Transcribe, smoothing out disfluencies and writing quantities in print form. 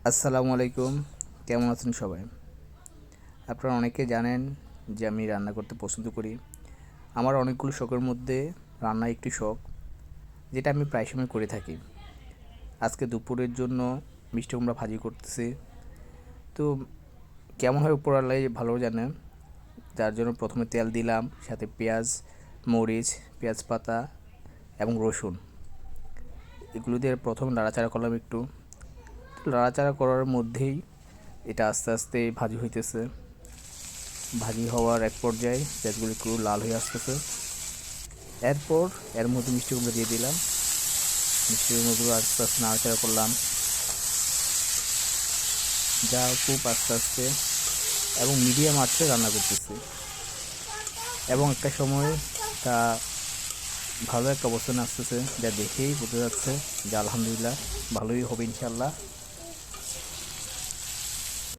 আসসালামু আলাইকুম। কেমন আছেন সবাই? আপনারা অনেকে জানেন যে আমি রান্না করতে পছন্দ করি। আমার অনেকগুলো শখের মধ্যে রান্না একটি শখ, যেটা আমি প্রায় সময় করে থাকি। আজকে দুপুরের জন্য মিষ্টি কুমড়া ভাজি করতেছি। তো কেমন হয় উপরওয়ালাই ভালো জানে। যার জন্য প্রথমে তেল দিলাম, সাথে পেঁয়াজ, মরিচ, পেঁয়াজ পাতা এবং রসুন। এগুলো দিয়ে প্রথম নাড়াচাড়া করলাম একটু। নাড়াচাড়া করার মধ্যেই এটা আস্তে আস্তে ভাজি হইতেছে। ভাজি হওয়ার এক পর্যায়ে পেঁয়াজগুলো একটু লাল হয়ে আসতেছে। এরপর এর মধ্যে মিষ্টি কুমড়া দিয়ে দিলাম। মিষ্টি কুমড়োগুলো আস্তে আস্তে নাড়াচাড়া করলাম, যা খুব আস্তে আস্তে এবং মিডিয়াম আঁচে রান্না করতেছি। এবং একটা সময় তা ভালো একটা অবস্থানে আসতেছে, যা দেখেই বোঝা যাচ্ছে যে আলহামদুলিল্লাহ ভালোই হবে ইনশাল্লাহ।